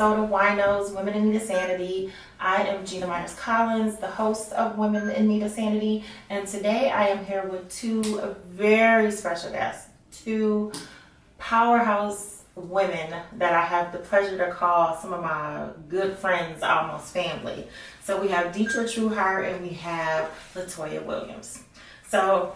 episode of W.I.N.O.S, Women in Need of Sanity. I am Gina Myers-Collins, the host of Women in Need of Sanity, and today I am here with two very special guests, two powerhouse women that I have the pleasure to call some of my good friends, almost family. So we have Deetra Trueheart and we have Latoya Williams. So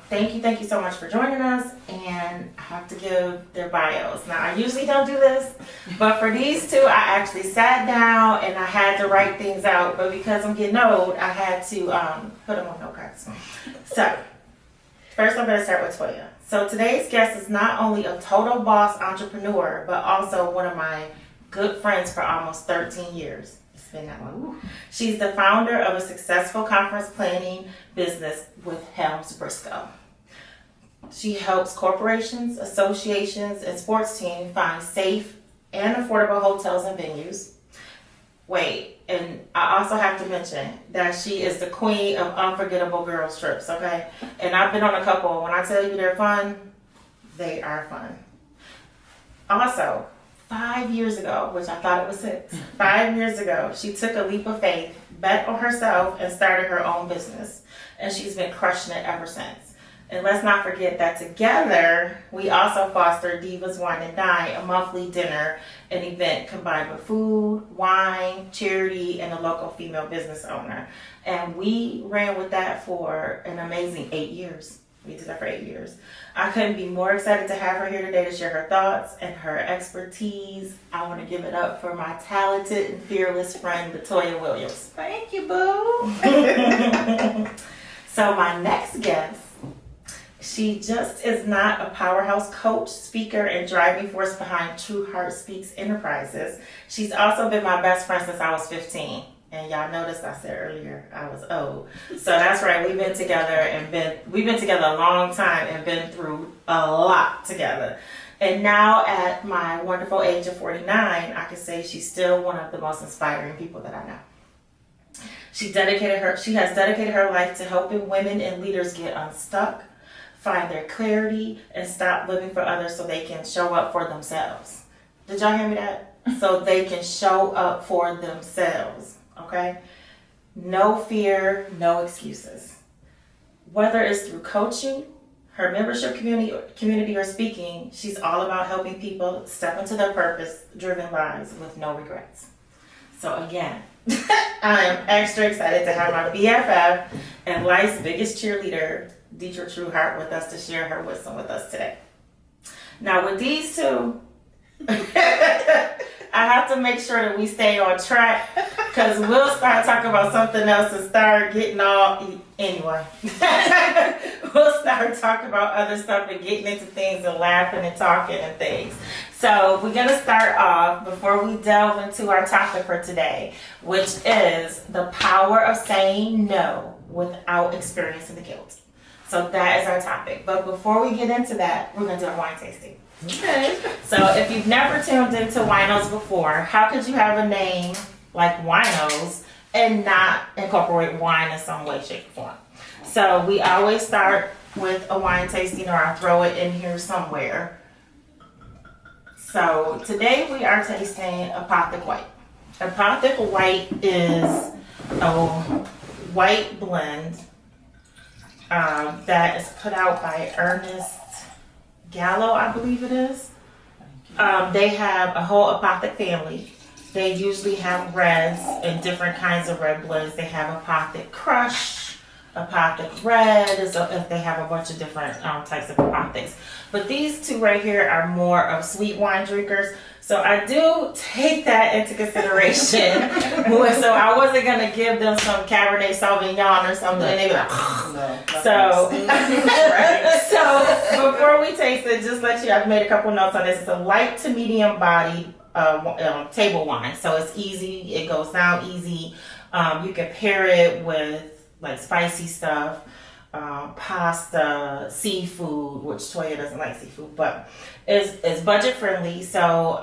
thank you so much for joining us, and I have to give their bios. Now, I usually don't do this, but for these two, I actually sat down and I had to write things out, but because I'm getting old, I had to put them on notecards. So, first I'm going to start with Toya. So today's guest is not only a total boss entrepreneur, but also one of my good friends for almost 13 years. It's been that long. She's the founder of a successful conference planning business with Helms Briscoe. She helps corporations, associations, and sports teams find safe and affordable hotels and venues. Wait, and I also have to mention that she is the queen of unforgettable girls trips, okay? And I've been on a couple. When I tell you they're fun, they are fun. Also, 5 years ago, which I thought it was 6, 5 years ago, she took a leap of faith, bet on herself, and started her own business. And she's been crushing it ever since. And let's not forget that together, we also foster Divas Wine and Dine, a monthly dinner and event combined with food, wine, charity, and a local female business owner. And we ran with that for an amazing 8 years. We did that for 8 years. I couldn't be more excited to have her here today to share her thoughts and her expertise. I want to give it up for my talented and fearless friend, Latoya Williams. Thank you, boo. So my next guest, she just is not a powerhouse coach, speaker, and driving force behind Trueheart Speaks Enterprises. She's also been my best friend since I was 15. And y'all noticed I said earlier I was old. So that's right, we've been together a long time and been through a lot together. And now at my wonderful age of 49, I can say she's still one of the most inspiring people that I know. She has dedicated her life to helping women and leaders get unstuck, find their clarity, and stop living for others so they can show up for themselves. Did y'all hear me that? So they can show up for themselves. Okay? No fear, no excuses. Whether it's through coaching, her membership community, or speaking, she's all about helping people step into their purpose-driven lives with no regrets. So again, I am extra excited to have my BFF and life's biggest cheerleader, Deetra Trueheart, with us to share her wisdom with us today. Now with these two, I have to make sure that we stay on track, because we'll start talking about something else and start getting anyway. We'll start talking about other stuff and getting into things and laughing and talking and things. So we're going to start off before we delve into our topic for today, which is the power of saying no without experiencing the guilt. So that is our topic. But before we get into that, we're going to do a wine tasting. Okay. So if you've never tuned into W.I.N.O.S before, how could you have a name like W.I.N.O.S and not incorporate wine in some way, shape, or form? So we always start with a wine tasting, or I'll throw it in here somewhere. So today we are tasting Apothic White. Apothic White is a white blend that is put out by Ernest Gallo, I believe it is. They have a whole Apothic family. They usually have reds and different kinds of red blends. They have Apothic Crush, Apothic Red, so if they have a bunch of different types of Apothics. But these two right here are more of sweet wine drinkers. So I do take that into consideration. So I wasn't going to give them some Cabernet Sauvignon or something. And they'd be like, so before we taste it, just let you, I've made a couple notes on this. It's a light to medium bodied table wine. So it's easy. It goes down easy. You can pair it with like spicy stuff, pasta, seafood, which Toya doesn't like seafood, but it's budget friendly. So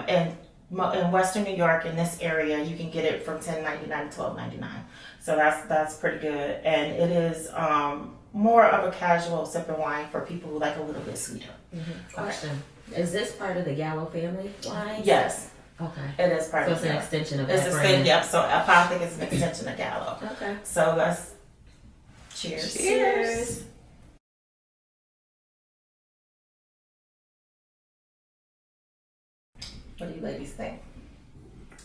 in Western New York, in this area, you can get it from $10.99 to $12.99. So that's pretty good, and it is more of a casual sipping wine for people who like a little bit sweeter. Question: is this part of the Gallo family wine? Yes. Okay. It is part So of it's an Gallo. extension of It's that a brand. yep. So Apothic is an extension of Gallo. Okay. So let's cheers. Cheers. What do you ladies think?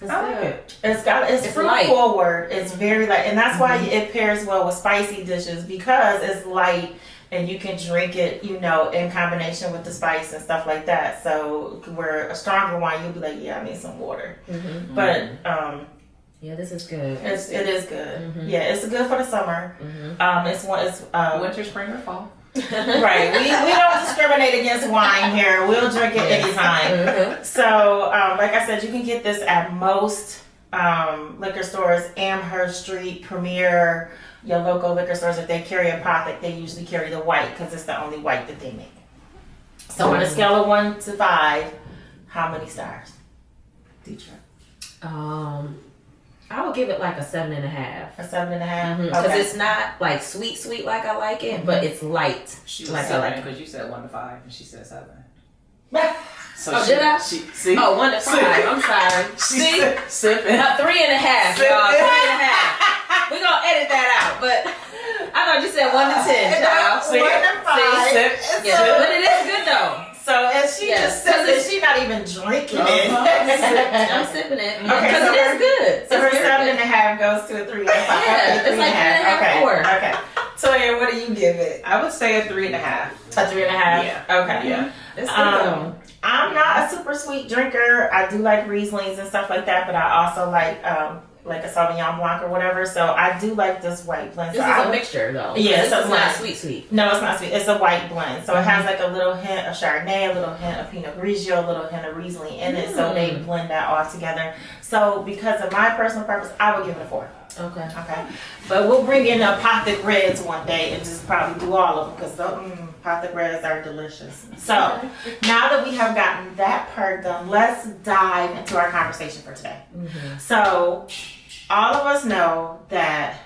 It's I like good. it. It's It's fruit light. forward. It's very light, and that's why it pairs well with spicy dishes because it's light and you can drink it, you know, in combination with the spice and stuff like that. So where a stronger wine, you'll be like, yeah, I need some water. Mm-hmm. But Yeah, this is good. it is good. Mhm. Yeah, it's good for the summer. Mm-hmm. It's Winter, spring, or fall. right. We don't discriminate against wine here. We'll drink it anytime. Mm-hmm. So, like I said, you can get this at most liquor stores, Amherst Street, Premier, your local liquor stores. If they carry Apothic, they usually carry the white because it's the only white that they make. So, on a scale of 1 to 5, how many stars? Detroit. I would give it like a 7.5. A 7.5. Because Okay. it's not like sweet like I like it, but it's light. She was Like I like it. because you said 1 to 5 and she said 7. So Oh, did I? See? Oh, 1 to 5. I'm sorry. See? Sipping. 3.5, y'all. 3.5. We're gonna edit that out, but I thought you said 1 to 10, child. 1 to 5. Sip. Yeah, but it is good though. So, and she Yes, just said 'cause that she's not even drinking it. I'm sipping it because Okay, so it is good. So her It's very good. 7.5 goes to a 3.5. Yeah, it's like 3.5, Okay. 4. Okay. So yeah, what do you give it? I would say a 3.5. A 3.5. Yeah. Okay. Yeah. It's good though. I'm not a super sweet drinker. I do like Rieslings and stuff like that, but I also like a Sauvignon Blanc or whatever. So I do like this white blend. This So is I a would- mixture though. Yeah, this so is it's not not- sweet. No, it's not sweet. It's a white blend. So it has like a little hint of Chardonnay, a little hint of Pinot Grigio, a little hint of Riesling in it. So they blend that all together. So because of my personal purpose, I would give it a 4. Okay. Okay. But we'll bring in the Apothic Reds one day and just probably do all of them because the Apothic Reds are delicious. So now that we have gotten that part done, let's dive into our conversation for today. Mm-hmm. So all of us know that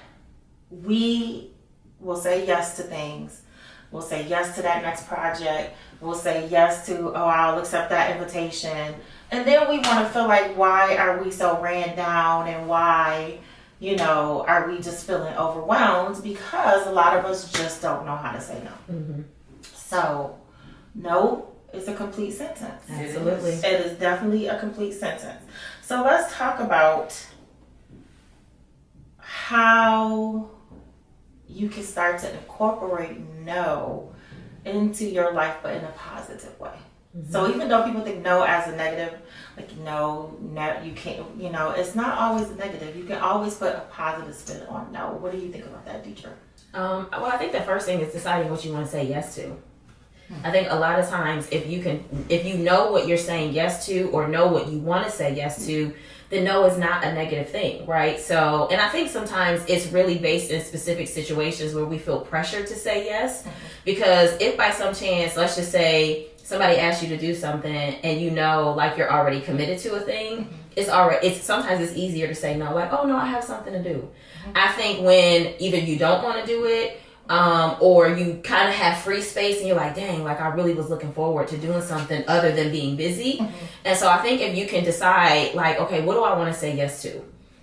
we will say yes to things. We'll say yes to that next project. We'll say yes to, oh, I'll accept that invitation. And then we want to feel like, why are we so ran down and why, you know, are we just feeling overwhelmed? Because a lot of us just don't know how to say no. Mm-hmm. So, no is a complete sentence. Absolutely. It is definitely a complete sentence. So let's talk about how you can start to incorporate no into your life, but in a positive way. Mm-hmm. So even though people think no as a negative, like no, you can't, you know, it's not always a negative. You can always put a positive spin on no. What do you think about that, Deidre? Well, I think the first thing is deciding what you want to say yes to. I think a lot of times if you know what you're saying yes to or know what you want to say yes to, then no is not a negative thing, right? So, and I think sometimes it's really based in specific situations where we feel pressured to say yes. Because if by some chance, let's just say somebody asks you to do something and you know, like you're already committed to a thing, it's sometimes it's easier to say no, like, oh no, I have something to do. I think when either you don't want to do it, or you kind of have free space and you're like, dang, like I really was looking forward to doing something other than being busy. And so I think if you can decide like, okay, what do I want to say yes to?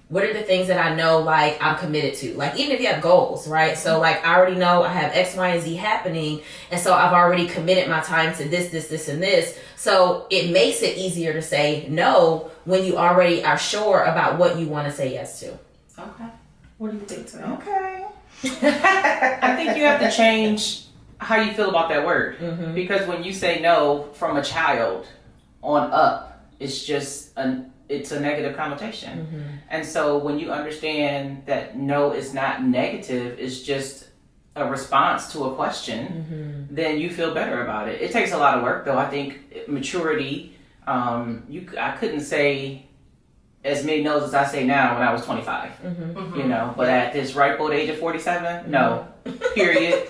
What are the things that I know like I'm committed to? Like even if you have goals, right? So like I already know I have X, Y, and Z happening. And so I've already committed my time to this, and this. So it makes it easier to say no when you already are sure about what you want to say yes to. Okay. What do you think, Today? Okay. I think you have to change how you feel about that word. Mm-hmm. Because when you say no from a child on up, it's just it's a negative connotation. Mm-hmm. And so when you understand that no is not negative, it's just a response to a question, then you feel better about it. It takes a lot of work though. I think maturity, I couldn't say as many no's as I say now when I was 25, you know, but at this ripe old age of 47, no, period.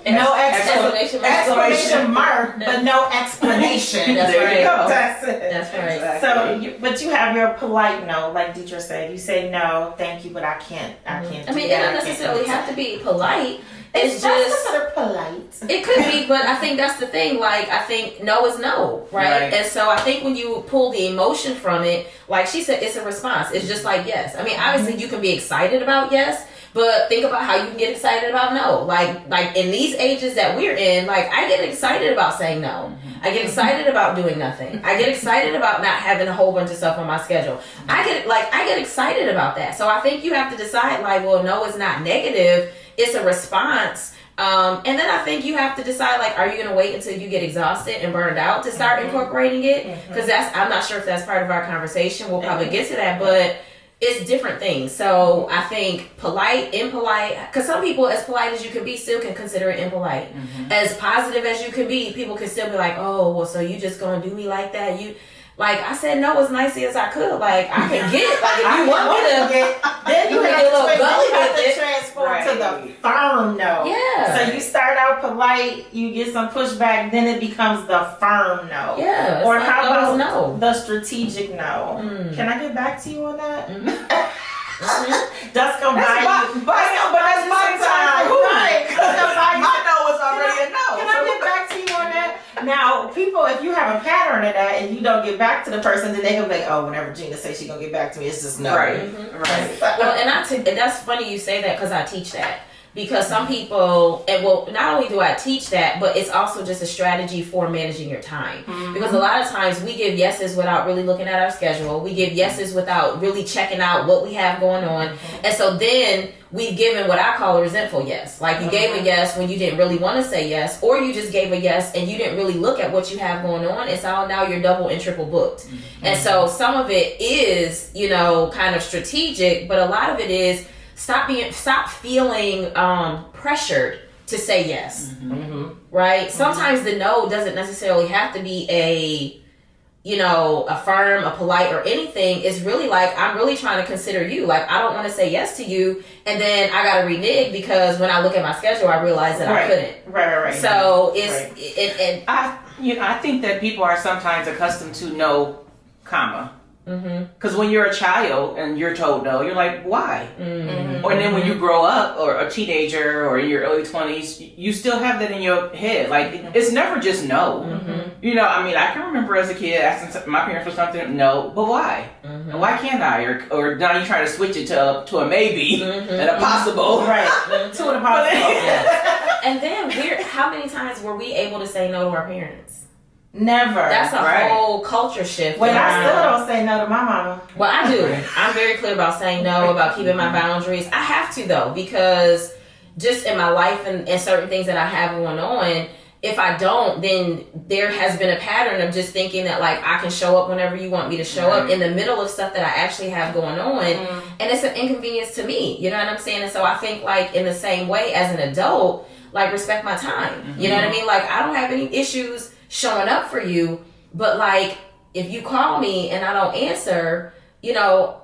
And no Exclamation mark, but no explanation. That's There right. you go. That's it. That's right. Exactly. But you have your polite no, like Deidre said. You say no, thank you, but I can't. I mean, it doesn't necessarily have to be polite. It's That's just considered polite. it could be, but I think that's the thing. Like, I think no is no, right? And so I think when you pull the emotion from it, like she said, it's a response. It's just like yes. I mean, obviously you can be excited about yes, but think about how you can get excited about no. Like in these ages that we're in, like I get excited about saying no. I get excited about doing nothing. I get excited about not having a whole bunch of stuff on my schedule. I get excited about that. So I think you have to decide like, well, no, it's not negative. It's a response. And then I think you have to decide like, are you going to wait until you get exhausted and burned out to start incorporating it? Because I'm not sure if that's part of our conversation. We'll probably get to that, but it's different things. So I think polite, impolite, because some people, as polite as you can be, still can consider it impolite. As positive as you can be, people can still be like, oh, well, so you just gonna do me like that? You, like I said, no as nicely as I could. Like I can get it. Like if you want me to get, then you can have get a little to, gully you have with to it. transform to the firm no. Yeah. So you start out polite, you get some pushback, then it becomes the firm no. Yeah. Or like, how about no? the strategic no? Can I get back to you on that? That's gonna buy you. But that's my time. Right. That's gonna buy you. My no is already a no. Can I get back to you on that? Now, people, if you have a pattern of that and you don't get back to the person, then they gonna be like, oh, whenever Gina says she's gonna get back to me, it's just no. Right. Well, and that's funny you say that because I teach that. Because some people, and well, not only do I teach that, but it's also just a strategy for managing your time. Because a lot of times we give yeses without really looking at our schedule. We give yeses without really checking out what we have going on. And so then we've given what I call a resentful yes. Like you gave a yes when you didn't really want to say yes, or you just gave a yes and you didn't really look at what you have going on. It's all now you're double and triple booked. And so some of it is, you know, kind of strategic, but a lot of it is stop feeling pressured to say yes. Right? Sometimes the no doesn't necessarily have to be a firm, a polite, or anything. It's really like, I'm really trying to consider you. Like, I don't want to say yes to you, and then I got to renege because when I look at my schedule, I realize that I couldn't. Right. So it's I think that people are sometimes accustomed to no, comma. Because when you're a child and you're told no, you're like, why? Or then when you grow up or a teenager or in your early 20s, you still have that in your head. Like, it's never just no. You know, I mean, I can remember as a kid asking my parents for something, no, but why? And why can't I? Or now you're trying to switch it to a maybe and a possible. Right. To an impossible. and then how many times were we able to say no to our parents? Never. That's a whole culture shift. Well, I still don't say no to my mama. Well, I do. I'm very clear about saying no, about keeping my boundaries. I have to, though, because just in my life and certain things that I have going on, if I don't, then there has been a pattern of just thinking that, like, I can show up whenever you want me to show up in the middle of stuff that I actually have going on. And it's an inconvenience to me. You know what I'm saying? And so I think, like, in the same way as an adult, like, respect my time. You know what I mean? Like, I don't have any issues showing up for you, but like if you call me and I don't answer, you know,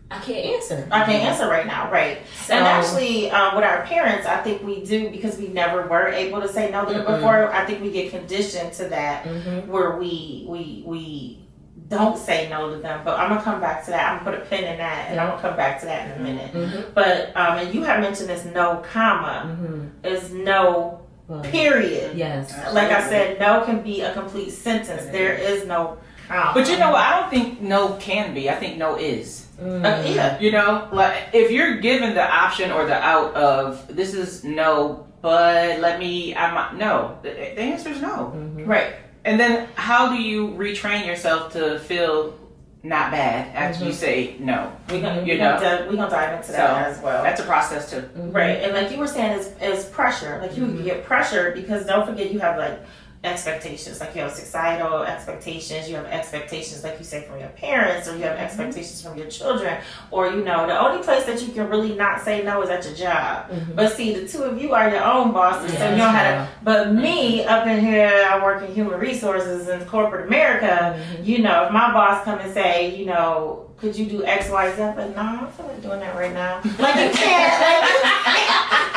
I can't answer. I can't answer right now, right? So, and actually, with our parents, I think we do because we never were able to say no to them before. I think we get conditioned to that, where we don't say no to them. But I'm gonna come back to that. I'm gonna put a pin in that, and I'm gonna come back to that in a minute. But and you have mentioned this no comma is no. Period. Yes. Like I said, no can be a complete sentence. There is no comma. But you know what? I don't think no can be. I think no is. Yeah. You know, like if you're given the option or the out of this is no, but no. The answer is no. Right. And then how do you retrain yourself to feel not bad after you say no? We're gonna dive into that as well. That's a process too. Right. And like you were saying, is pressure. Like you get pressure because don't forget you have like expectations. Like you have societal expectations, you have expectations like you say from your parents, or you have expectations from your children, or you know, the only place that you can really not say no is at your job. But see, the two of you are your own bosses, so you don't have to. But me up in here, I work in human resources in corporate America. You know, if my boss come and say, you know, could you do X, Y, Z? But no, I don't feel like doing that right now. Like you can't.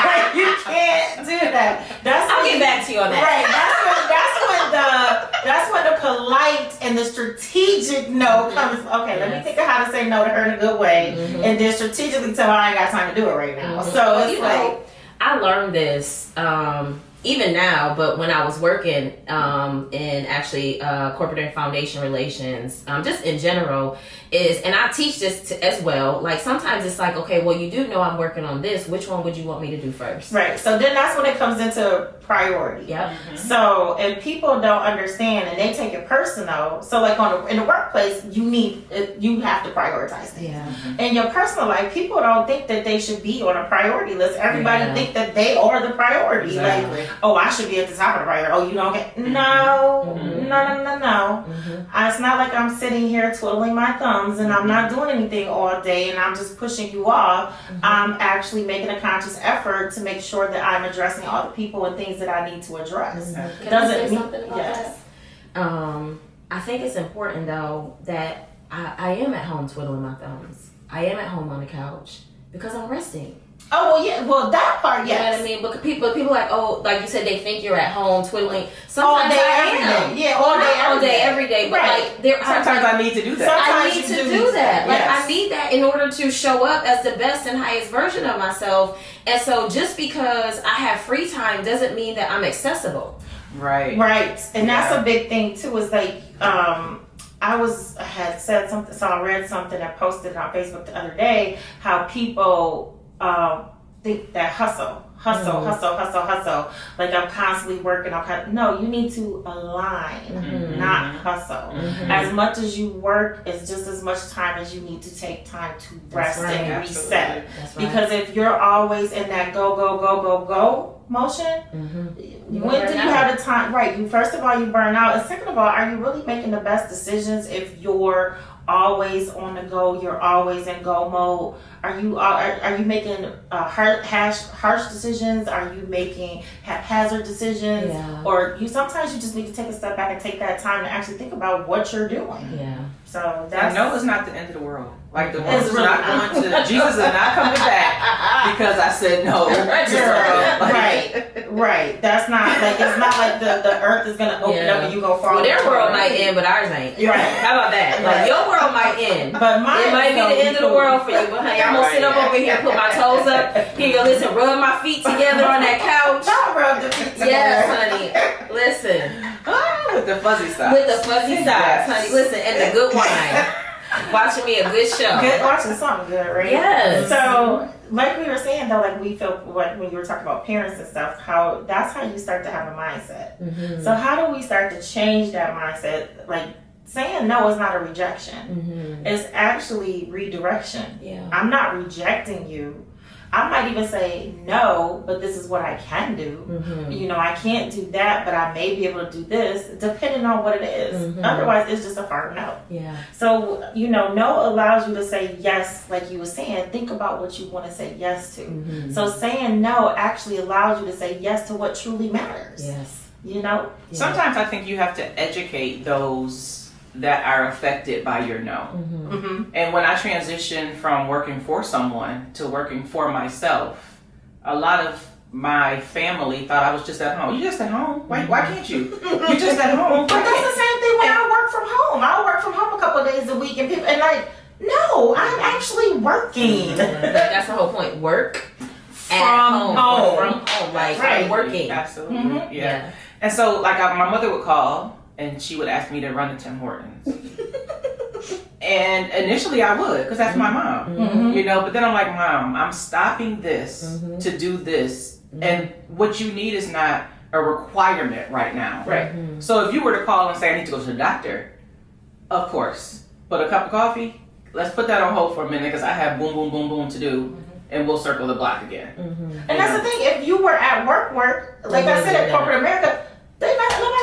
Like you can't do that. I'll get back to you on that. Right. That's when the polite and the strategic no comes. Okay, let me think of how to say no to her in a good way, and then strategically tell her I ain't got time to do it right now. So it's like. I learned this even now, but when I was working in actually corporate and foundation relations, just in general, and I teach this as well. Like sometimes it's like, okay, well, you do know I'm working on this. Which one would you want me to do first? Right. So then that's when it comes into priority. Yep. So if people don't understand and they take it personal, so like in the workplace, you have to prioritize things. Yeah. In your personal life, people don't think that they should be on a priority list. Everybody think that they are the priority. Exactly. Like, oh, I should be at the top of the priority. Oh, you don't get no. It's not like I'm sitting here twiddling my thumbs and I'm not doing anything all day and I'm just pushing you off. I'm actually making a conscious effort to make sure that I'm addressing all the people and things that I need to address. Can I say something about that? I think it's important though that I am at home twiddling my thumbs. I am at home on the couch because I'm resting. Oh well, yeah. Well, that part, yes. You know what I mean? But people like, oh, like you said, they think you're at home twiddling. Sometimes all day, I every am. day. Yeah, all day, every day. But right. like, there are sometimes I need to do that. I need to do that. Like, yes. I need that in order to show up as the best and highest version of myself. And so, just because I have free time doesn't mean that I'm accessible. Right. Right. And that's a big thing too. Is like, I had said something, so I read something and posted on Facebook the other day how people think that hustle. Like I'm constantly working. No, you need to align, not hustle. As much as you work, it's just as much time as you need to take time to rest and reset. That's right. Because if you're always in that go motion, when do you have the time? Right. You first of all you burn out, and second of all, are you really making the best decisions if you're always on the go? You're always in go mode. Are you making harsh decisions? Are you making haphazard decisions? Yeah. Or sometimes you just need to take a step back and take that time to actually think about what you're doing. Yeah. So that's no, it's not the end of the world. Like the world It's is really not not. going to. Jesus is not coming back because I said no. Right. That's not like it's not like the earth is gonna open up and you go fall. Well, their world might end, but ours ain't. Right. How about that? Like your world might end, But mine it might be the end of the world for you. But honey, I'm gonna sit up over here, put my toes up, here, listen, rub my feet together on that couch. Don't rub the feet together. Yes, honey. Listen. With the fuzzy socks. With the fuzzy socks, honey. Listen, and the good wine. Watching me a good show. Watching something good, right? Yes. So, like we were saying though, like we feel like when you were talking about parents and stuff, how that's how you start to have a mindset. So how do we start to change that mindset? Like saying no is not a rejection. It's actually redirection. Yeah. I'm not rejecting you. I might even say no, but this is what I can do. I can't do that, but I may be able to do this, depending on what it is. Otherwise, it's just a firm no. Yeah. So, no allows you to say yes, like you were saying. Think about what you want to say yes to. So saying no actually allows you to say yes to what truly matters. Yes. Yeah. Sometimes I think you have to educate those that are affected by your no. And when I transitioned from working for someone to working for myself, a lot of my family thought I was just at home. You just at home? Why can't you? You just at home. But that's the same thing when I work from home. I work from home a couple of days a week, and people no, I'm actually working. That's the whole point. Work from home. From home. Like I'm working. Absolutely. Yeah. And so like my mother would call and she would ask me to run to Tim Hortons. And initially I would, because that's my mom, but then I'm like, Mom, I'm stopping this to do this. And what you need is not a requirement right now. Right. So if you were to call and say, I need to go to the doctor, of course. But a cup of coffee, let's put that on hold for a minute because I have boom, boom, boom, boom to do. And we'll circle the block again. And that's the thing, if you were at work, like I said, at corporate America, nobody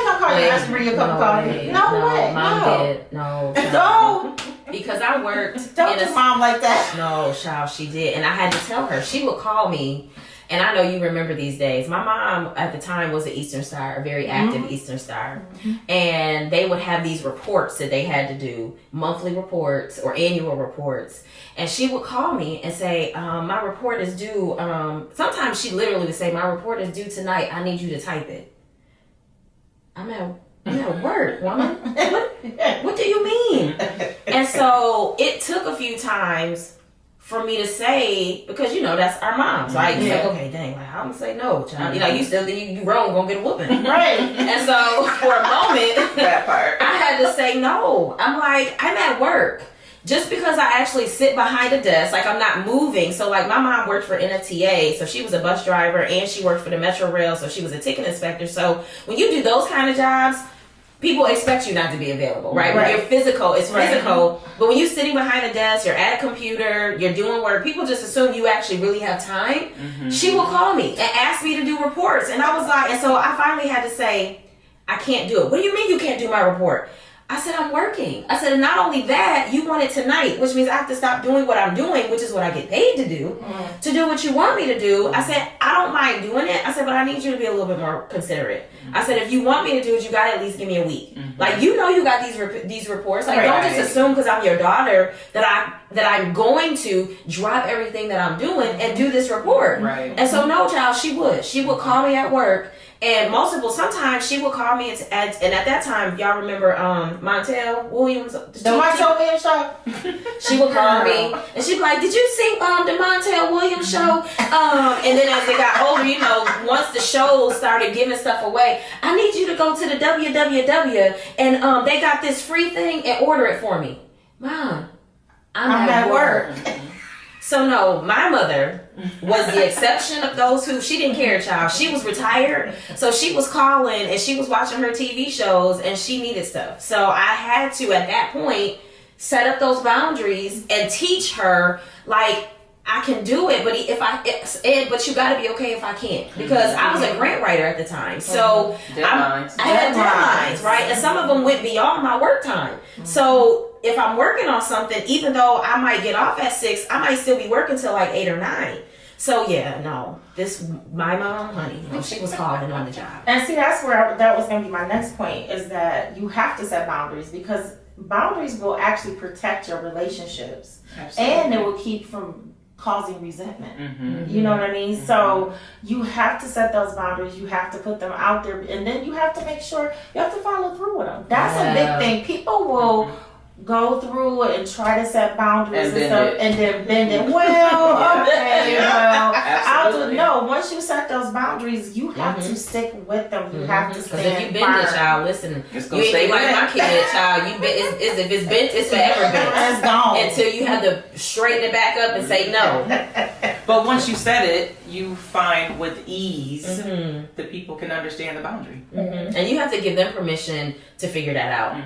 gonna call you and ask you to bring you a cup of coffee. No way. Mom did. No. Don't. Because I worked. Don't do mom like that. No, child, she did. And I had to tell her. She would call me. And I know you remember these days. My mom at the time was an Eastern Star, a very active Eastern Star. And they would have these reports that they had to do, monthly reports or annual reports. And she would call me and say, my report is due. Sometimes she literally would say, my report is due tonight. I need you to type it. I'm at work, woman. What do you mean? And so it took a few times for me to say, because that's our moms, right? It's like, okay, dang, like, how am I gonna say no, child? You still think you wrong, gonna get a whooping. Right. And so for a moment, that part, I had to say no. I'm like, I'm at work. Just because I actually sit behind a desk, like I'm not moving. So like my mom worked for NFTA, so she was a bus driver, and she worked for the Metro Rail, so she was a ticket inspector. So when you do those kind of jobs, people expect you not to be available, right? When you're physical, it's physical. But when you're sitting behind a desk, you're at a computer, you're doing work, people just assume you actually really have time. She will call me and ask me to do reports. And I was like, and so I finally had to say, I can't do it. What do you mean you can't do my report? I said, I'm working. I said, and not only that, you want it tonight, which means I have to stop doing what I'm doing, which is what I get paid to do what you want me to do. I said, I don't mind doing it. I said, but I need you to be a little bit more considerate. I said, if you want me to do it, you got to at least give me a week. Like, you got these reports. Like, don't just assume because I'm your daughter that I'm going to drop everything that I'm doing and do this report. Right. And so, no, child, she would call me at work. And sometimes she would call me and at that time, y'all remember Montel Williams? The Montel Williams show? She would call me and she'd be like, did you see the Montel Williams show? And then as they got older, once the shows started giving stuff away, I need you to go to the WWW and they got this free thing and order it for me. Mom, I'm at work. So no, my mother was the exception of those who, she didn't care, child. She was retired, so she was calling and she was watching her TV shows and she needed stuff. So I had to, at that point, set up those boundaries and teach her, like, I can do it, but you got to be okay if I can't, because I was a grant writer at the time. So I had deadlines, right? And some of them went beyond my work time. So if I'm working on something, even though I might get off at 6, I might still be working till like 8 or 9. So my mom, honey, she was calling on the job. And see, that's where that was going to be my next point, is that you have to set boundaries, because boundaries will actually protect your relationships. Absolutely. And it will keep from causing resentment. You know what I mean? So you have to set those boundaries. You have to put them out there, and then you have to make sure you have to follow through with them. That's a big thing. People will go through and try to set boundaries and stuff, and then bend it. Well, okay, I'll do. No, once you set those boundaries, you have to stick with them. You have to stand. Because if you bend it, child, listen, you ain't like my kid, child. If it's bent, it's forever bent. It's gone until you have to straighten it back up and say no. But once you set it, you find with ease that people can understand the boundary, and you have to give them permission to figure that out.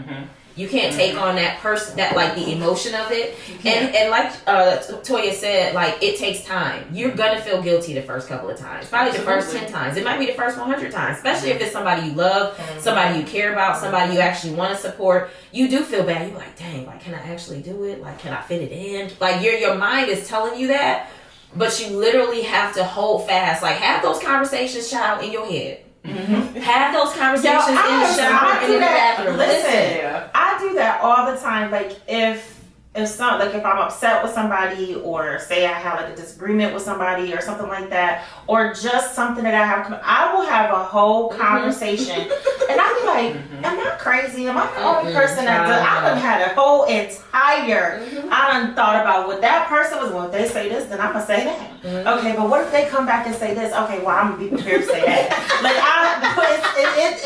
You can't take on that person, that like the emotion of it. And like Toya said, like, it takes time. You're gonna feel guilty the first couple of times. Probably the first 10 times. It might be the first 100 times. Especially if it's somebody you love, somebody you care about, somebody you actually want to support. You do feel bad. You're like, dang, like, can I actually do it? Like, can I fit it in? Like, your mind is telling you that, but you literally have to hold fast. Like, have those conversations, child, in your head. Have those conversations in the shower and in the bathroom. Listen, I do that all the time. Like, if I'm upset with somebody, or say I have like a disagreement with somebody or something like that, or just something that I will have a whole conversation, and I'll be like, am I crazy? Am I the only person that does? I done had a whole entire, I done thought about what that person was. Well, if they say this, then I'm gonna say that. Okay, but what if they come back and say this? Okay, well, I'm gonna be prepared to say that. Like,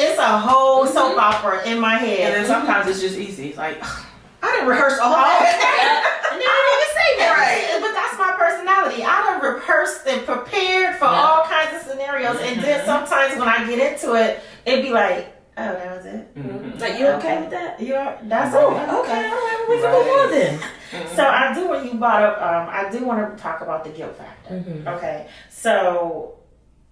it's a whole soap opera in my head. And then sometimes it's just easy. Like, I didn't rehearse all that. And then I didn't even say that. Right. But that's my personality. I done rehearsed and prepared for all kinds of scenarios. And then sometimes when I get into it, it'd be like, oh, that was it? Like, you okay with that? That's okay. Okay, all right, we can move on then. So I do, when you brought up, I do want to talk about the guilt factor. Okay. So,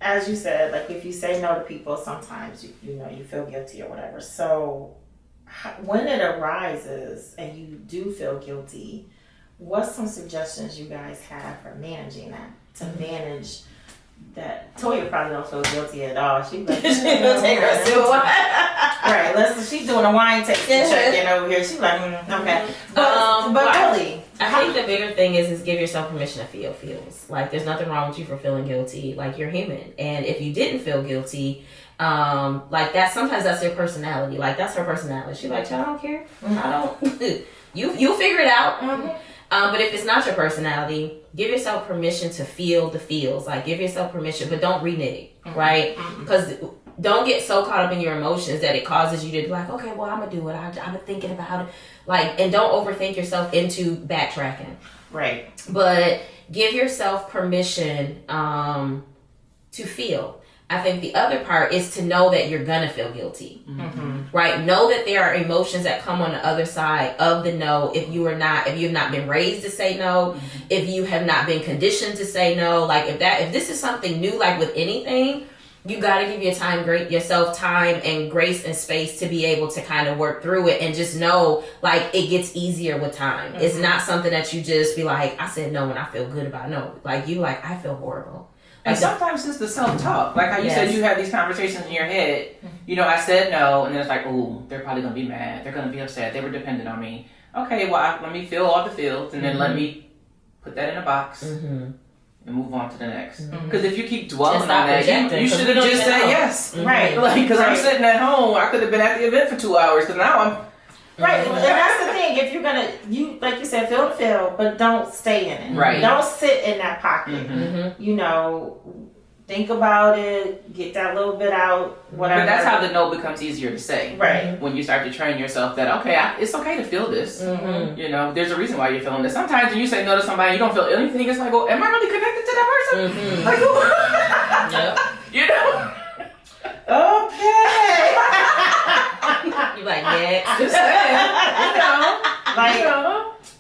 as you said, like, if you say no to people, sometimes you feel guilty or whatever. So when it arises and you do feel guilty, what's some suggestions you guys have for managing that? To manage that. Toya probably don't feel guilty at all. She's like, she's gonna take her silver. Right. She's doing a wine tasting check-in over here. She's like, okay. But really, I think the bigger thing is give yourself permission to feel feels. Like, there's nothing wrong with you for feeling guilty. Like, you're human, and if you didn't feel guilty, like, that sometimes that's their personality. Like, that's her personality. She's like, I don't care. I don't. You'll figure it out. But if it's not your personality, give yourself permission to feel the feels. Like, give yourself permission, but don't renege, right? Because don't get so caught up in your emotions that it causes you to be like, okay, well, I'm gonna do it. I've been thinking about it. Like, and don't overthink yourself into backtracking. Right. But give yourself permission to feel. I think the other part is to know that you're gonna feel guilty, right? Know that there are emotions that come on the other side of the no. If you've not been raised to say no, if you have not been conditioned to say no, like if this is something new, like with anything, you got to give yourself time and grace and space to be able to kind of work through it, and just know, like, it gets easier with time. It's not something that you just be like, I said no and I feel good about it. No, like you like, I feel horrible. And sometimes it's the self-talk. Like how you said you have these conversations in your head. You know, I said no, and then it's like, oh, they're probably going to be mad. They're going to be upset. They were dependent on me. Okay, well, let me feel all the feels, and then let me put that in a box and move on to the next. Because if you keep dwelling on that, you should have just said yes. Right. Like, because I'm sitting at home. I could have been at the event for 2 hours, because now I'm... Right, and that's the thing. If you're gonna, like you said, feel the feel, but don't stay in it. Right. Don't sit in that pocket. You know, think about it, get that little bit out, whatever. But that's how the no becomes easier to say. Right. When you start to train yourself that, okay, it's okay to feel this. You know, there's a reason why you're feeling this. Sometimes when you say no to somebody, you don't feel anything. It's like, well, am I really connected to that person? Like, you know? Okay. You like, next. Just saying. Like,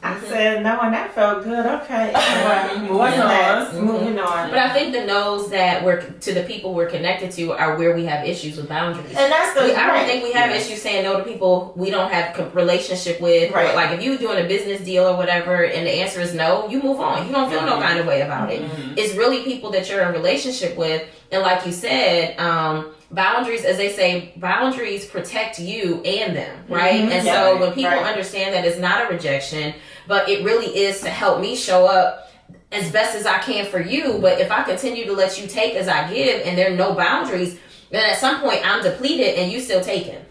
I said no, and that felt good. Okay. Moving on. But I think the no's that to the people we're connected to are where we have issues with boundaries. And that's I don't think we have issues saying no to people we don't have relationship with. Right. Or like if you're doing a business deal or whatever, and the answer is no, you move on. You don't feel no kind of way about it. It's really people that you're in relationship with, and like you said, boundaries, as they say, boundaries protect you and them, right? And so when people understand that it's not a rejection, but it really is to help me show up as best as I can for you. But if I continue to let you take as I give, and there are no boundaries, then at some point I'm depleted and you still taking.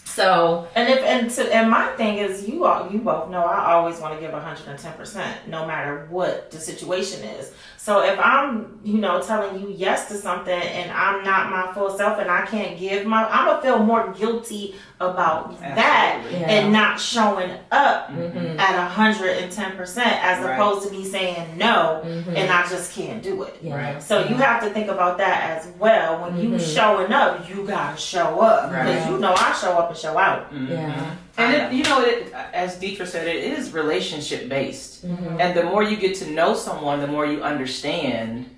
So and my thing is, you both know I always want to give 110%, no matter what the situation is. So if I'm, telling you yes to something and I'm not my full self and I can't give I'm gonna feel more guilty about that and not showing up at 110% as opposed to me saying no and I just can't do it. So you have to think about that as well. When you showing up, you gotta show up, because I show up and show out. And as Deetra said, it is relationship based. And the more you get to know someone, the more you understand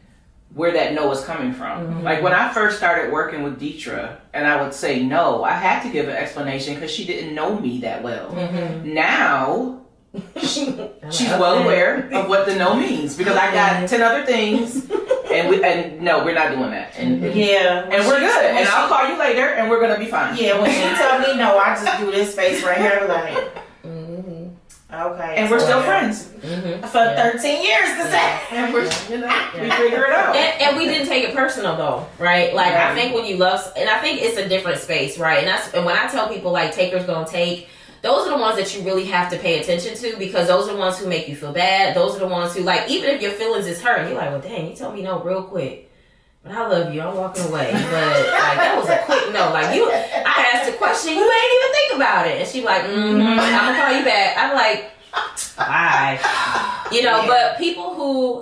where that no is coming from. Like when I first started working with Deetra and I would say no, I had to give an explanation because she didn't know me that well. Now she's well aware of what the no means, because I got 10 other things and no, we're not doing that. And we're good. And I'll call you later and we're gonna be fine. Yeah, when she tell me no, I just do this face right here like okay. And we're still friends. For 13 years to say. And we're, we figure it out. And we didn't take it personal though, right? Like I think when you love, and I think it's a different space, right? And when I tell people like takers gonna take, those are the ones that you really have to pay attention to, because those are the ones who make you feel bad. Those are the ones who, like, even if your feelings is hurt, you're like, well, dang, you told me no real quick. But I love you. I'm walking away. But, like, that was a quick no. Like, I asked a question. You ain't even think about it. And she like, I'm going to call you back. I'm like, bye. But people who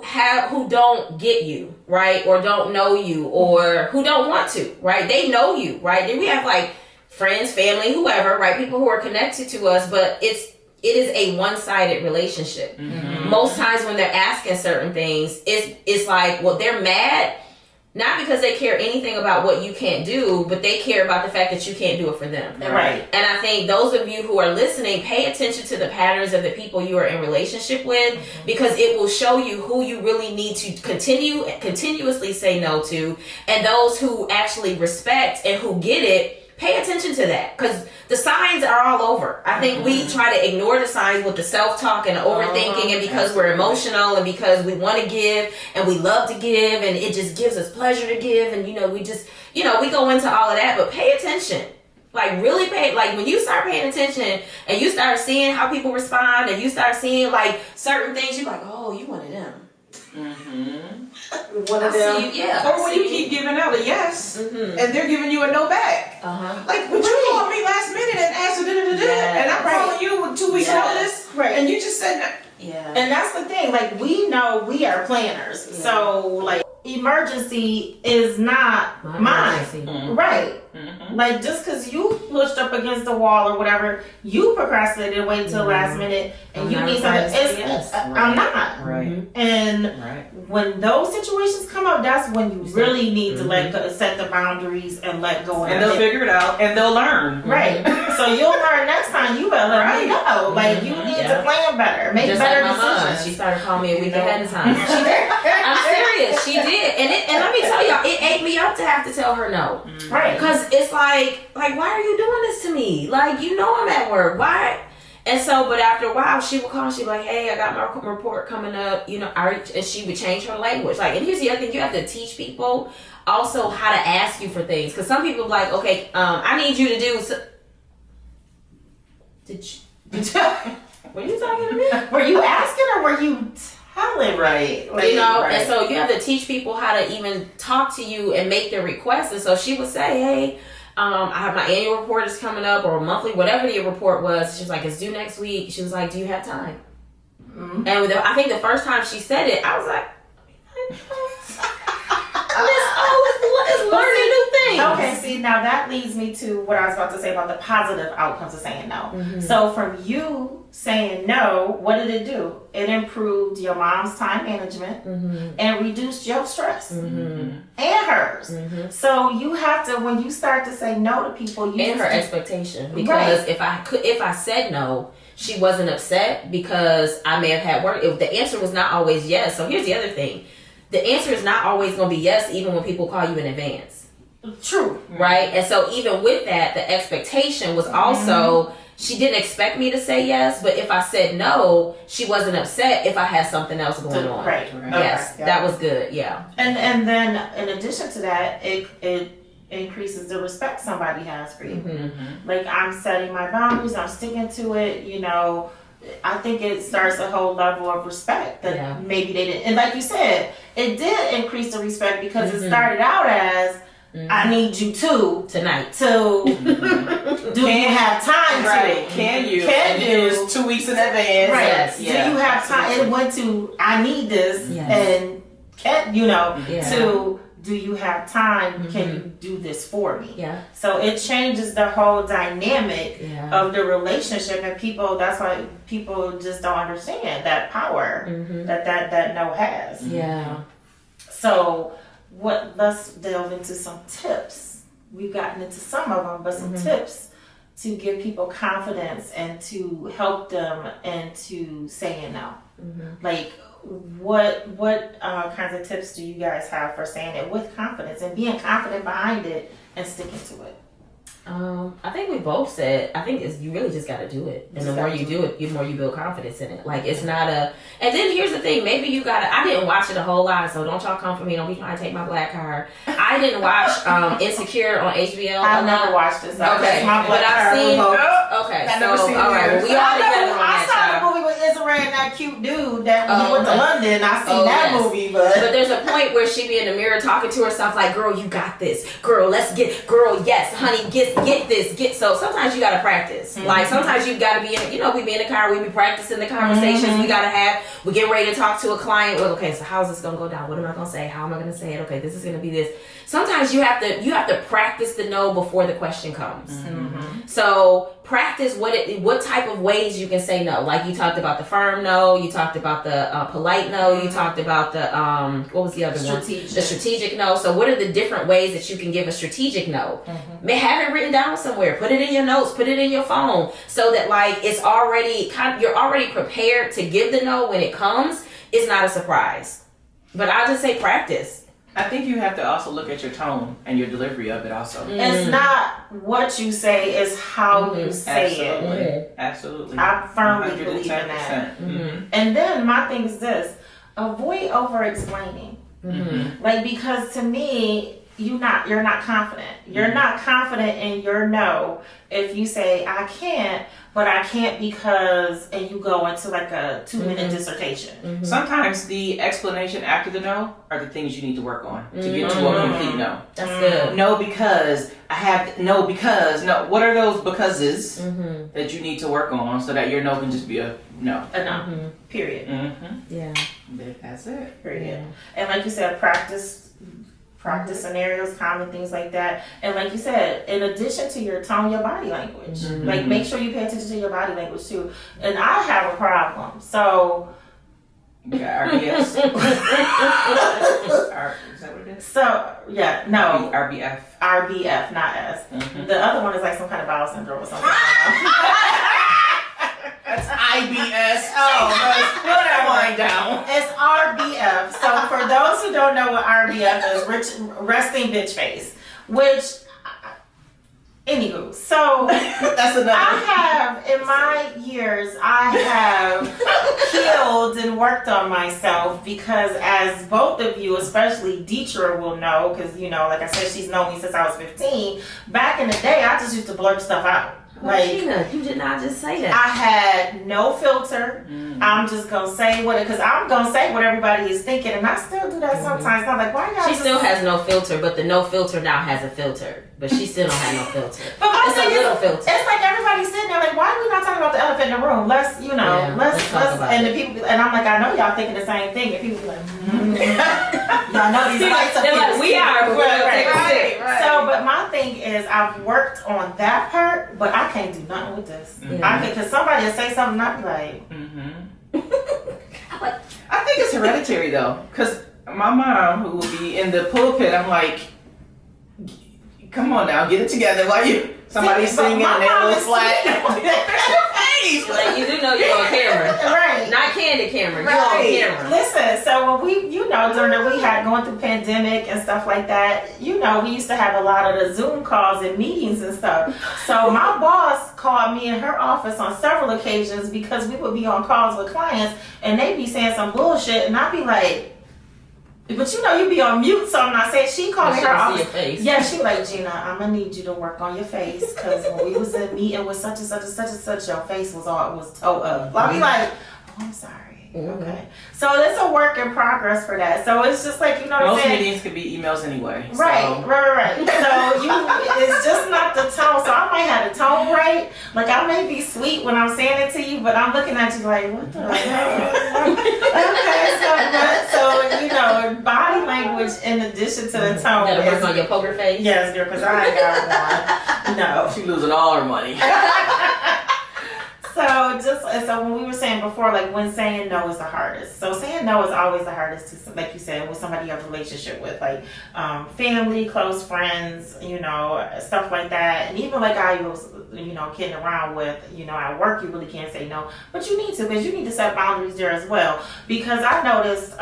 don't get you, right? Or don't know you, or who don't want to, right? They know you, right? Then we have, like, friends, family, whoever, right? People who are connected to us, but it is a one-sided relationship. Most times when they're asking certain things, it's like, well, they're mad, not because they care anything about what you can't do, but they care about the fact that you can't do it for them. Right. And I think those of you who are listening, pay attention to the patterns of the people you are in relationship with, because it will show you who you really need to continuously say no to, and those who actually respect and who get it. Pay attention to that, because the signs are all over. I think we try to ignore the signs with the self-talk and the overthinking, and because we're emotional and because we want to give and we love to give and it just gives us pleasure to give, and we just we go into all of that. But pay attention Like really pay, like when you start paying attention and you start seeing how people respond and you start seeing like certain things, you're like, oh, you one of them. One of them. Or when you keep giving out a yes and they're giving you a no back. Like, would you call me last minute and ask and I'm calling you with 2 weeks notice, and you just said no. And that's the thing. Like, we know we are planners, so like emergency is not mine, right? Like, just because you pushed up against the wall or whatever, you procrastinated and waited till last minute, and you need something. I'm not. Right. And when those situations come up, that's when you really need to set the boundaries and let go. And they'll figure it out and they'll learn. Right. So you'll learn next time. You better let me know. Like, you need to plan better, make just better like my decisions. mom, she started calling me a week ahead of time. I'm serious. She did, and let me tell y'all, it ate me up to have to tell her no. Right. Because it's like, why are you doing this to me? Like, you know I'm at work. Why? And so, but after a while, she would call and she'd be like, hey, I got my report coming up. You know, and she would change her language. Like, and here's the other thing, you have to teach people also how to ask you for things. Because some people are like, okay, I need you to do. Were you talking to me? Were you asking or were you telling? Right. Like, you know, and so you have to teach people how to even talk to you and make their requests. And so she would say, hey, I have my annual report is coming up, or monthly, whatever the report was. She was like, it's due next week. She was like, do you have time? And I think the first time she said it, I was like, let's learn a new thing. Okay, see, now that leads me to what I was about to say about the positive outcomes of saying no. So from you saying no, what did it do? It improved your mom's time management and reduced your stress and hers. So you have to, when you start to say no to people, you and her expectation, because if I said no, she wasn't upset because I may have had work. If the answer was not always yes. So here's the other thing. The answer is not always going to be yes, even when people call you in advance. True. Right? And so even with that, the expectation was also, she didn't expect me to say yes, but if I said no, she wasn't upset if I had something else going on. Right. Yes, that was good. Yeah. And then in addition to that, it increases the respect somebody has for you. Like, I'm setting my boundaries, I'm sticking to it, you know. I think it starts a whole level of respect that maybe they didn't. And like you said, it did increase the respect because it started out as, I need you tonight to do you have time to? Can you? Can you? It was 2 weeks in advance. Right. Yes. Do you have time? It went to, I need this, and can to, do you have time? Can you do this for me? Yeah. So it changes the whole dynamic of the relationship, and that's why people just don't understand that power that no has. Yeah. So let's delve into some tips. We've gotten into some of them, but some tips to give people confidence and to help them into saying no. Like, what kinds of tips do you guys have for saying it with confidence and being confident behind it and sticking to it? I think we both said, I think you really just got to do it. And the more you do it, the more you build confidence in it. Like, it's not and then here's the thing, maybe you got to, I didn't watch it a whole lot, so don't y'all come for me, don't be trying to take my black card. I didn't watch Insecure on HBO. I've never watched this. Okay, but I've seen, okay, so, all right, well, we all together on that. I saw the movie with Israel and that cute dude that when he went to London, I seen that movie, but there's a point where she be in the mirror talking to herself like, girl, you got this. Girl, yes, honey, get this. So sometimes you gotta practice. Like, sometimes you gotta be in, we be in the car, we be practicing the conversations we gotta have. We get ready to talk to a client. Well, okay, so how's this gonna go down? What am I gonna say? How am I gonna say it? Okay, this is gonna be this. Sometimes you have to practice the no before the question comes. So practice what type of ways you can say no. Like, you talked about the firm no, you talked about the polite no, you talked about the what was the other one? The strategic no. So what are the different ways that you can give a strategic no? Have it written down somewhere. Put it in your notes. Put it in your phone, so that like it's already you're already prepared to give the no when it comes. It's not a surprise. But I'll just say practice. I think you have to also look at your tone and your delivery of it also. It's not what you say, it's how you say it. Absolutely. I firmly believe in that. And then my thing is this: avoid over explaining. Like, because to me, you're not confident. You're not confident in your no if you say I can't, but I can't because, and you go into like a 2-minute dissertation. Sometimes the explanation after the no are the things you need to work on to get to a complete no. That's good. No, because I have no. What are those becauses that you need to work on so that your no can just be a no? A no. Period. Yeah. That's it. Period. Yeah. And like you said, practice scenarios, common things like that. And like you said, in addition to your tone, your body language. Like make sure you pay attention to your body language too. And I have a problem. So You got RBS. Is that what it is? So yeah, no. RBF. RBF, not S. The other one is like some kind of bowel syndrome or something. That's IBS. Oh, whatever. Wind down. It's RBF. So for those who don't know what RBF is, resting bitch face. Which, anywho, so That's another. I have, in my years, I have healed and worked on myself because, as both of you, especially Deetra, will know, because, you know, like I said, she's known me since I was 15. Back in the day, I just used to blurt stuff out. Like, Gina, you did not just say that. I had no filter. I'm just gonna say what it, because I'm gonna say what everybody is thinking, and I still do that sometimes. I'm like, why y'all? She still has no filter, but the no filter now has a filter. But she still don't have no filter. But my It's a thing little is, filter. it's like everybody's sitting there like, why are we not talking about the elephant in the room? Let's, you know, Yeah, let's talk about and it. the people, and I'm like, I know y'all thinking the same thing, and people be like, y'all know these lights up They're here. like, we are, but we're gonna take a sip. Right. So, but my thing is, I've worked on that part, but I can't do nothing with this. Yeah. Because somebody will say something, and I'll be like, I think it's hereditary though, because my mom, who will be in the pulpit, I'm like, come on now, get it together. Why you? Somebody's See, but singing my and they're a mom little is flat. singing. Like, you do know you're on camera. right. Not candid camera. You're Right. on camera. Listen, so when we, you know, during the, we had going through pandemic and stuff like that, you know, we used to have a lot of the Zoom calls and meetings and stuff. So my boss called me in her office on several occasions because we would be on calls with clients and they'd be saying some bullshit and I'd be like, but you know, you be on mute, so I'm not saying. She called me in her See office. your face. Yeah, she like, Gina, I'm gonna need you to work on your face because when we was in meeting with such and such and such and such, your face was toe up. I'll be like, oh, I'm sorry. Okay. So it's a work in progress for that. So it's just like, you know what I'm Most saying? meetings could be emails anyway. Right. So. So it's just not the tone. So I might have the tone right. Like I may be sweet when I'm saying it to you, but I'm looking at you like, what the hell? Okay, so you know, body language in addition to the tone. You gotta work is- on your poker face. Yes, girl, because I ain't got one. No. She losing all her money. So when we were saying before, like when saying no is the hardest. So saying no is always the hardest to, like you said, with somebody you have a relationship with, like family, close friends, you know, stuff like that. And even like I was, you know, kidding around with, you know, at work, you really can't say no, but you need to, because you need to set boundaries there as well. Because I noticed,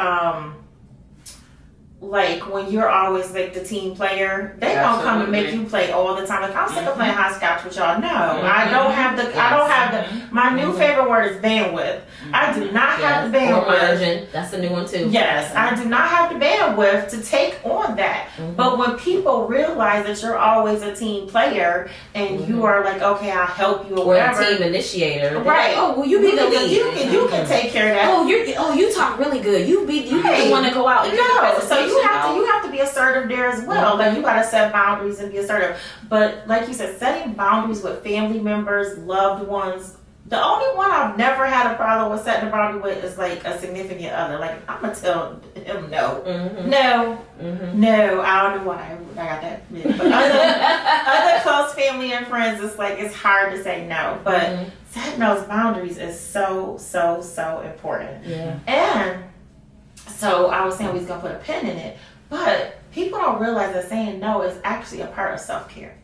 like when you're always like the team player, they don't come and make you play all the time. Like I'm sick of playing hopscotch with y'all. No, I don't have the. My new favorite word is bandwidth. I do not have the bandwidth. Margin. That's a new one too. Yes, I do not have the bandwidth to take on that. But when people realize that you're always a team player and you are like, okay, I'll help you or Or whatever. a team initiator. They're Right. Like, oh, well, you be the lead. You can take care of that. Oh, you talk really good. You be the one to go out and give the No, so presentation. you have to be assertive there as well. Like you gotta set boundaries and be assertive. But like you said, setting boundaries with family members, loved ones. The only one I've never had a problem with setting a boundary with is like a significant other. Like I'm gonna tell him no, no. I don't know why I got that. But other close family and friends, it's like it's hard to say no. But setting those boundaries is so important. Yeah. And so I was saying we was gonna put a pin in it, but people don't realize that saying no is actually a part of self-care.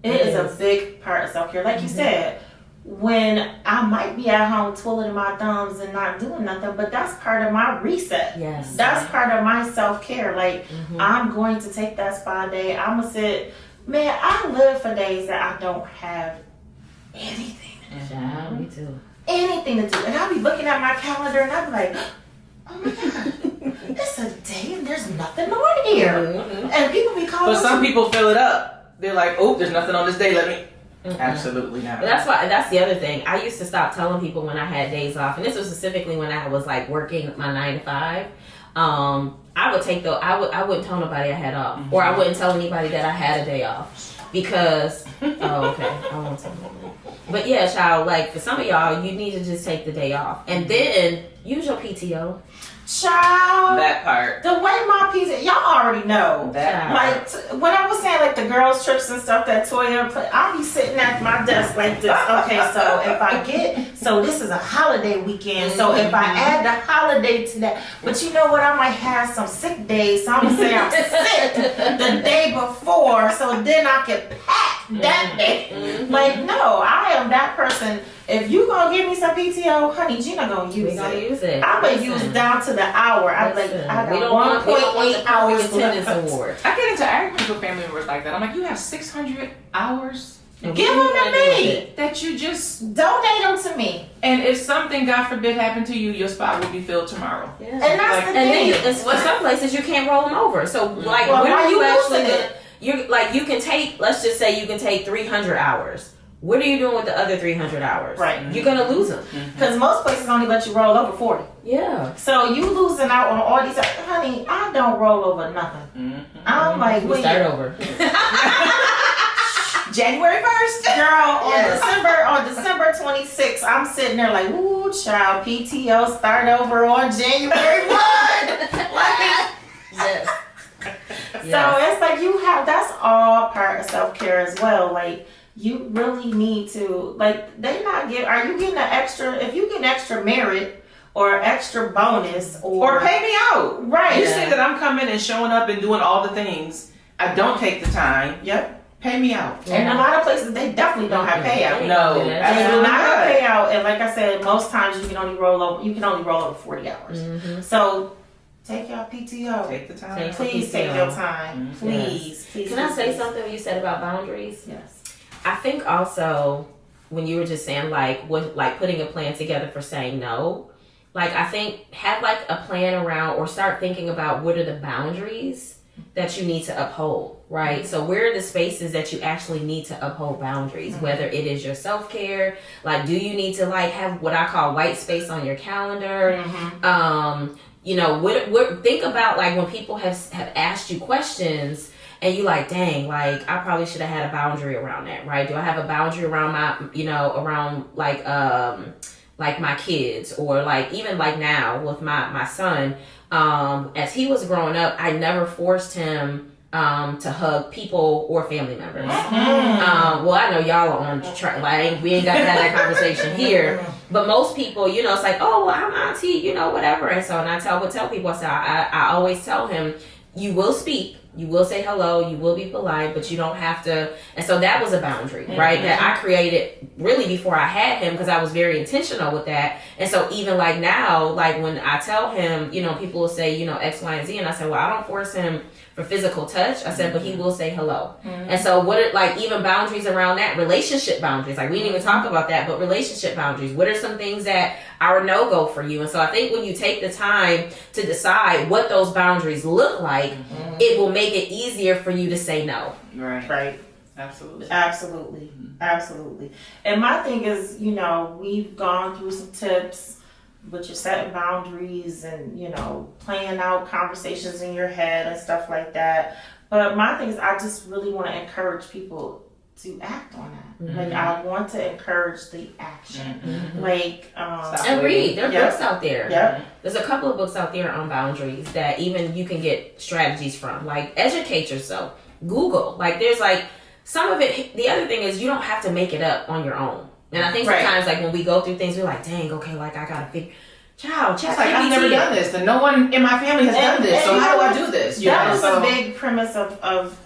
It is a big part of self-care. Like you said, when I might be at home twiddling my thumbs and not doing nothing, but that's part of my reset. Yes. That's part of my self-care. Like I'm going to take that spa day. I'm gonna sit. Man, I live for days that I don't have anything. Yeah, me too. Anything to do. And I'll be looking at my calendar and I'll be like, oh my God, it's a day and there's nothing on here. And people be calling. But some people fill it up. They're like, oh, there's nothing on this day. Let me. Absolutely not. But that's the other thing. I used to stop telling people when I had days off, and this was specifically when I was like working my 9 to 5. I would take I wouldn't tell nobody I had off, or I wouldn't tell anybody that I had a day off because oh okay, I won't tell nobody. But yeah, child, like for some of y'all, you need to just take the day off and then use your PTO. Child, that part. The way my pizza, y'all already know. That like when I was saying like the girls trips and stuff that Toya put, I'll be sitting at my desk like this. Okay, so if I this is a holiday weekend. So if I add the holiday to that, but you know what? I might have some sick days. So I'm gonna say I'm sick the day before, so then I can pack that day. Like no, I am that person. If you gonna give me some PTO, honey, Gina gonna use it. I'm gonna use down to the hour. I'm like, I got 1.8 hours attendance award. I get into arguments with family members like that. I'm like, you have 600 hours. Give them to me. That you just donate them to me. And if something, God forbid, happened to you, your spot will be filled tomorrow. Yeah. And that's the thing. And some places you can't roll them over. So like, when are you actually gonna? You're like, you can take. Let's just say you can take 300 hours. What are you doing with the other 300 hours? Right. You're going to lose them. Because most places only let you roll over 40. Yeah. So you losing out on all these. Honey, I don't roll over nothing. I'm like, we start over. January 1st. Girl, on December 26th, I'm sitting there like, ooh, child, PTO start over on January 1. Yes. So it's like that's all part of self-care as well. Like, you really need to, like, are you getting an extra, if you get extra merit or extra bonus or pay me out. Right. You say that I'm coming and showing up and doing all the things. I don't take the time. Yep. Pay me out. Yeah. And a lot of places, they definitely don't have payout. No. They do not have payout. And like I said, most times you can only roll over 40 hours. So take your PTO. Take the time. Please take your time. Please. Can I say something you said about boundaries? Yes. I think also when you were just saying like putting a plan together for saying no, like I think have like a plan around or start thinking about what are the boundaries that you need to uphold, right? So where are the spaces that you actually need to uphold boundaries, whether it is your self-care, like do you need to like have what I call white space on your calendar? You know, what think about like when people have asked you questions and you like, dang, like I probably should have had a boundary around that, right? Do I have a boundary around around like my kids, or like even like now with my son, as he was growing up, I never forced him to hug people or family members. Well, I know y'all are on like we ain't got to have that conversation here, but most people, you know, it's like, oh, well, I'm auntie, you know, whatever. And so, and I tell people, I always tell him, you will speak. You will say hello, you will be polite, but you don't have to. And so that was a boundary, right? That I created really before I had him because I was very intentional with that. And so even like now, like when I tell him, you know, people will say, you know, X, Y, and Z. And I said, well, I don't force him for physical touch. I said, but he will say hello. And so even boundaries around that, relationship boundaries, like we didn't even talk about that, but relationship boundaries, what are some things that are a no-go for you? And so I think when you take the time to decide what those boundaries look like, it will make it easier for you to say no. Right. Absolutely. And my thing is, you know, we've gone through some tips, but you're setting boundaries and, you know, playing out conversations in your head and stuff like that. But my thing is, I just really want to encourage people to act on that. Like, I want to encourage the action. Like, and read. There are books out there. Yep. There's a couple of books out there on boundaries that even you can get strategies from. Like, educate yourself. Google. Like, there's like some of it. The other thing is you don't have to make it up on your own. And I think sometimes, like, when we go through things, we're like, dang, okay, like, I gotta figure. Child, check like, I've never done this, and no one in my family has done this. So how do I do this? That was a big premise of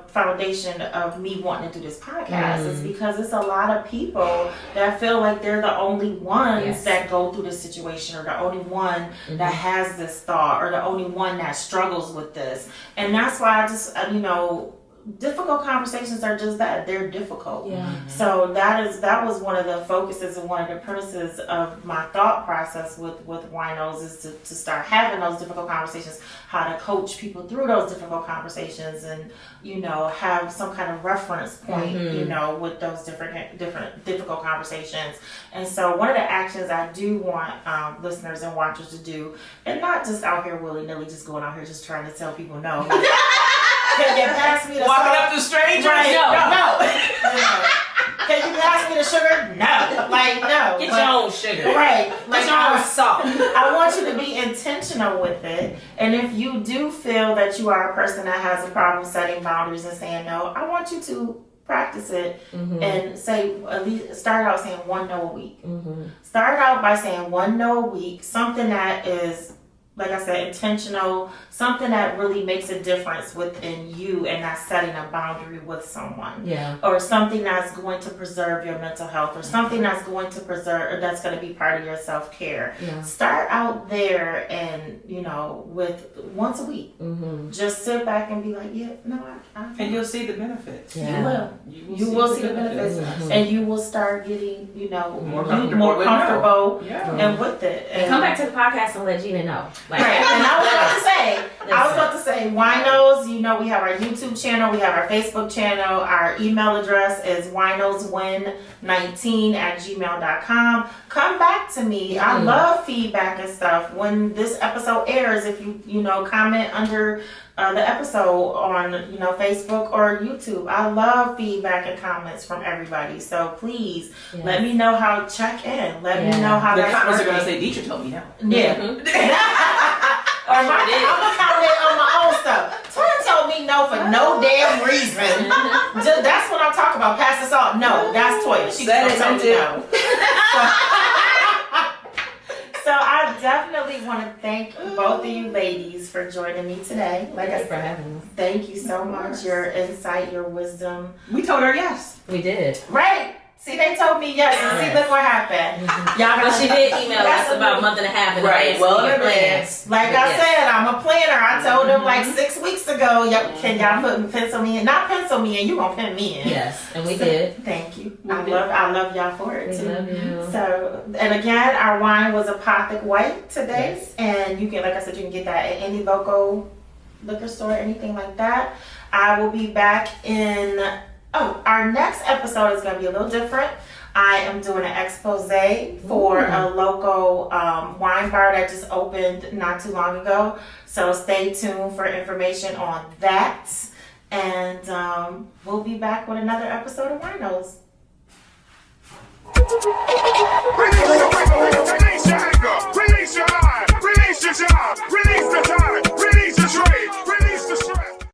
foundation of me wanting to do this podcast. Is because it's a lot of people that feel like they're the only ones that go through this situation, or the only one that has this thought, or the only one that struggles with this. And that's why I just, you know, difficult conversations are just that, they're difficult. Yeah. So that was one of the focuses and one of the premises of my thought process with WINOS is to start having those difficult conversations, how to coach people through those difficult conversations, and have some kind of reference point, with those different difficult conversations. And so one of the actions I do want listeners and watchers to do, and not just out here willy-nilly just going out here just trying to tell people no. Can you pass me the Walking salt? up to strangers? Right. No. Can you pass me the sugar? No. Like, no. Get your own sugar. Right. Get your own salt. I want you to be intentional with it. And if you do feel that you are a person that has a problem setting boundaries and saying no, I want you to practice it and say, at least start out saying 1 no a week. Start out by saying 1 no a week, something that is, like I said, intentional, something that really makes a difference within you and not setting a boundary with someone. Yeah. Or something that's going to preserve your mental health, or something that's going to that's going to be part of your self-care. Yeah. Start out there and, with once a week. Just sit back and be like, yeah, no, I And you'll see the benefits. Yeah. You will. You will see the benefits. And you will start getting, More more comfortable Yeah. and with it. And come back to the podcast and let Gina know. Like, Right, and I was about to say, WINOS, we have our YouTube channel, we have our Facebook channel, our email address is winoswin19@gmail.com. Come back to me. I love feedback and stuff. When this episode airs, if you, comment under the episode on, Facebook or YouTube. I love feedback and comments from everybody. So please let me know how, check in. Let me know how The that's comments are working. going to say, Deidre told me no. Yeah. I'm gonna comment on my own stuff. Twin told me no for no damn reason. That's what I'm talking about. Pass the salt. No, that's Toya. She That just told is me it. no. So I definitely want to thank both of you ladies for joining me today. Like I Thanks for said, having us. thank you so much. Your insight, your wisdom. We told her yes. We did. Right. See, they told me yes. And see, look what happened. Y'all But she did email us That's about a month and a half in Right. advance. Well, of in your advance. plans. Like But I yes. said, I'm a planner. I told them like 6 weeks ago, can y'all pencil me in? Not pencil me in, you gonna pen me in. Yes, and we did. Thank you. We I did. love y'all for it We too. love you. So, and again, our wine was Apothic White today. Yes. And you can, like I said, you can get that at any local liquor store, anything like that. I will be back our next episode is gonna be a little different. I am doing an expose for a local wine bar that just opened not too long ago. So stay tuned for information on that. And we'll be back with another episode of WINOS. Release your anger, release your anger, release your eye, release your job, release the time.